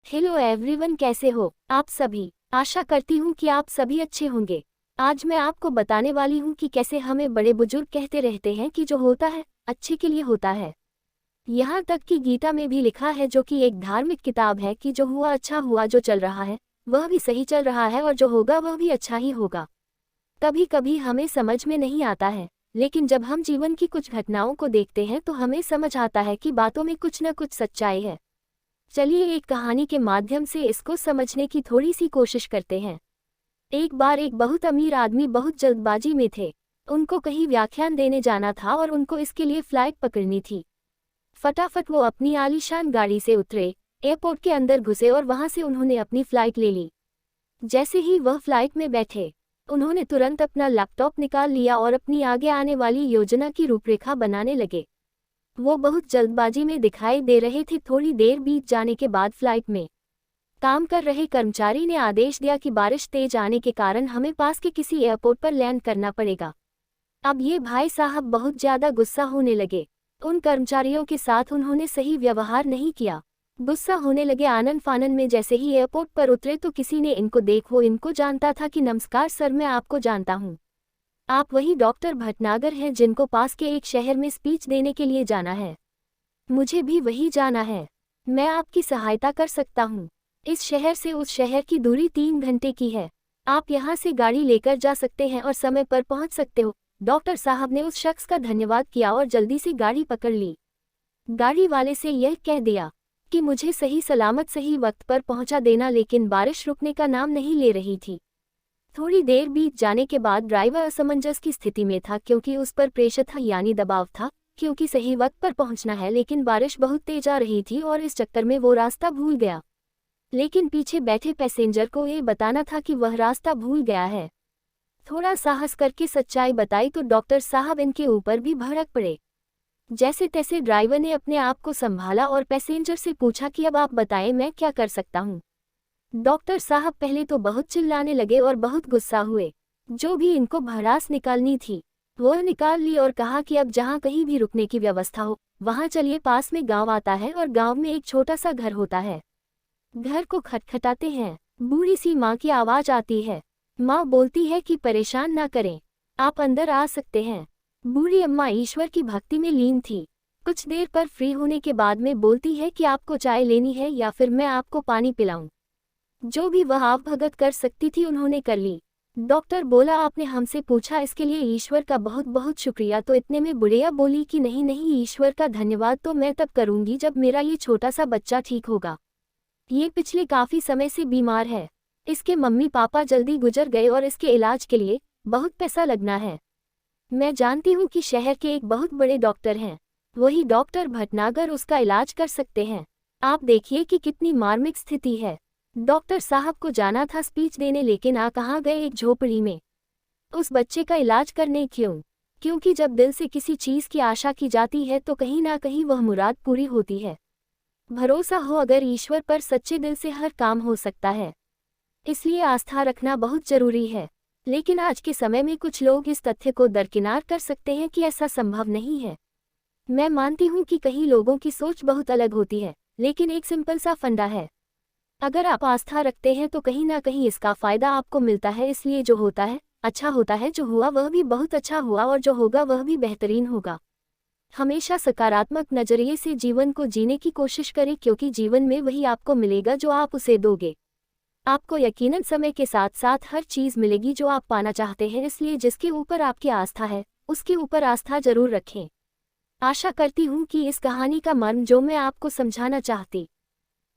Hello everyone, कैसे हो आप सभी। आशा करती हूँ कि आप सभी अच्छे होंगे। आज मैं आपको बताने वाली हूँ कि कैसे हमें बड़े बुजुर्ग कहते रहते हैं कि जो होता है अच्छे के लिए होता है। यहाँ तक कि गीता में भी लिखा है, जो कि एक धार्मिक किताब है, कि जो हुआ अच्छा हुआ, जो चल रहा है वह भी सही चल रहा है और जो होगा वह भी अच्छा ही होगा। कभी कभी हमें समझ में नहीं आता है, लेकिन जब हम जीवन की कुछ घटनाओं को देखते हैं तो हमें समझ आता है कि बातों में कुछ न कुछ सच्चाई है। चलिए एक कहानी के माध्यम से इसको समझने की थोड़ी सी कोशिश करते हैं। एक बार एक बहुत अमीर आदमी बहुत जल्दबाजी में थे। उनको कहीं व्याख्यान देने जाना था और उनको इसके लिए फ्लाइट पकड़नी थी। फटाफट वो अपनी आलीशान गाड़ी से उतरे, एयरपोर्ट के अंदर घुसे और वहां से उन्होंने अपनी फ्लाइट ले ली। जैसे ही वह फ्लाइट में बैठे, उन्होंने तुरंत अपना लैपटॉप निकाल लिया और अपनी आगे आने वाली योजना की रूपरेखा बनाने लगे। वो बहुत जल्दबाजी में दिखाई दे रहे थे। थोड़ी देर बीत जाने के बाद फ्लाइट में काम कर रहे कर्मचारी ने आदेश दिया कि बारिश तेज आने के कारण हमें पास के किसी एयरपोर्ट पर लैंड करना पड़ेगा। अब ये भाई साहब बहुत ज़्यादा गुस्सा होने लगे। उन कर्मचारियों के साथ उन्होंने सही व्यवहार नहीं किया। गुस्सा होने लगे। आनन फानन में जैसे ही एयरपोर्ट पर उतरे तो किसी ने इनको देखो इनको जानता था कि नमस्कार सर, मैं आपको जानता हूँ। आप वही डॉक्टर भटनागर हैं जिनको पास के एक शहर में स्पीच देने के लिए जाना है। मुझे भी वही जाना है। मैं आपकी सहायता कर सकता हूँ। इस शहर से उस शहर की दूरी 3 घंटे की है। आप यहाँ से गाड़ी लेकर जा सकते हैं और समय पर पहुँच सकते हो। डॉक्टर साहब ने उस शख्स का धन्यवाद किया और जल्दी से गाड़ी पकड़ ली। गाड़ी वाले से यह कह दिया कि मुझे सही सलामत सही वक्त पर पहुँचा देना, लेकिन बारिश रुकने का नाम नहीं ले रही थी। थोड़ी देर बीत जाने के बाद ड्राइवर असमंजस की स्थिति में था, क्योंकि उस पर प्रेशर था यानी दबाव था, क्योंकि सही वक्त पर पहुंचना है, लेकिन बारिश बहुत तेज आ रही थी और इस चक्कर में वो रास्ता भूल गया। लेकिन पीछे बैठे पैसेंजर को ये बताना था कि वह रास्ता भूल गया है। थोड़ा साहस करके सच्चाई बताई तो डॉक्टर साहब इनके ऊपर भी भड़क पड़े। जैसे तैसे ड्राइवर ने अपने आप को संभाला और पैसेंजर से पूछा कि अब आप बताएं मैं क्या कर सकता हूँ। डॉक्टर साहब पहले तो बहुत चिल्लाने लगे और बहुत गुस्सा हुए। जो भी इनको भड़ास निकालनी थी वो निकाल ली और कहा कि अब जहाँ कहीं भी रुकने की व्यवस्था हो वहाँ चलिए, पास में गांव आता है और गांव में एक छोटा सा घर होता है। घर को खटखटाते हैं। बूढ़ी सी माँ की आवाज़ आती है। माँ बोलती है कि परेशान ना करें, आप अंदर आ सकते हैं। बूढ़ी अम्मा ईश्वर की भक्ति में लीन थी। कुछ देर पर फ्री होने के बाद में बोलती है कि आपको चाय लेनी है या फिर मैं आपको पानी पिलाऊं। जो भी वह आप भगत कर सकती थी उन्होंने कर ली। डॉक्टर बोला आपने हमसे पूछा, इसके लिए ईश्वर का बहुत बहुत शुक्रिया। तो इतने में बुढ़िया बोली कि नहीं नहीं, ईश्वर का धन्यवाद तो मैं तब करूंगी जब मेरा ये छोटा सा बच्चा ठीक होगा। ये पिछले काफ़ी समय से बीमार है। इसके मम्मी पापा जल्दी गुजर गए और इसके इलाज के लिए बहुत पैसा लगना है। मैं जानती हूँ कि शहर के एक बहुत बड़े डॉक्टर हैं, वही डॉक्टर भटनागर उसका इलाज कर सकते हैं। आप देखिए कि कितनी मार्मिक स्थिति है। डॉक्टर साहब को जाना था स्पीच देने, लेकिन आ कहाँ गए एक झोपड़ी में। उस बच्चे का इलाज करने क्यों? क्योंकि जब दिल से किसी चीज़ की आशा की जाती है तो कहीं ना कहीं वह मुराद पूरी होती है। भरोसा हो अगर ईश्वर पर, सच्चे दिल से हर काम हो सकता है। इसलिए आस्था रखना बहुत ज़रूरी है। लेकिन आज के समय में कुछ लोग इस तथ्य को दरकिनार कर सकते हैं कि ऐसा संभव नहीं है। मैं मानती हूँ कि कई लोगों की सोच बहुत अलग होती है, लेकिन एक सिंपल सा फंडा है। अगर आप आस्था रखते हैं तो कहीं ना कहीं इसका फ़ायदा आपको मिलता है। इसलिए जो होता है अच्छा होता है, जो हुआ वह भी बहुत अच्छा हुआ और जो होगा वह भी बेहतरीन होगा। हमेशा सकारात्मक नज़रिए से जीवन को जीने की कोशिश करें, क्योंकि जीवन में वही आपको मिलेगा जो आप उसे दोगे। आपको यकीनन समय के साथ साथ हर चीज़ मिलेगी जो आप पाना चाहते हैं। इसलिए जिसके ऊपर आपकी आस्था है उसके ऊपर आस्था जरूर रखें। आशा करती हूँ कि इस कहानी का मर्म जो मैं आपको समझाना चाहती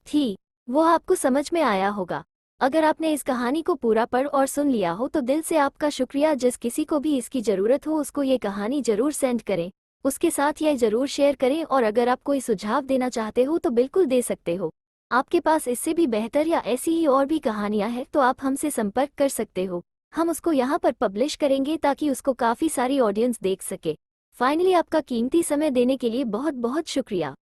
थी वो आपको समझ में आया होगा। अगर आपने इस कहानी को पूरा पढ़ और सुन लिया हो तो दिल से आपका शुक्रिया। जिस किसी को भी इसकी ज़रूरत हो उसको ये कहानी ज़रूर सेंड करें, उसके साथ यह ज़रूर शेयर करें। और अगर आप कोई सुझाव देना चाहते हो तो बिल्कुल दे सकते हो। आपके पास इससे भी बेहतर या ऐसी ही और भी कहानियाँ हैं तो आप हमसे संपर्क कर सकते हो। हम उसको यहाँ पर पब्लिश करेंगे ताकि उसको काफ़ी सारी ऑडियंस देख सके। फाइनली आपका कीमती समय देने के लिए बहुत बहुत शुक्रिया।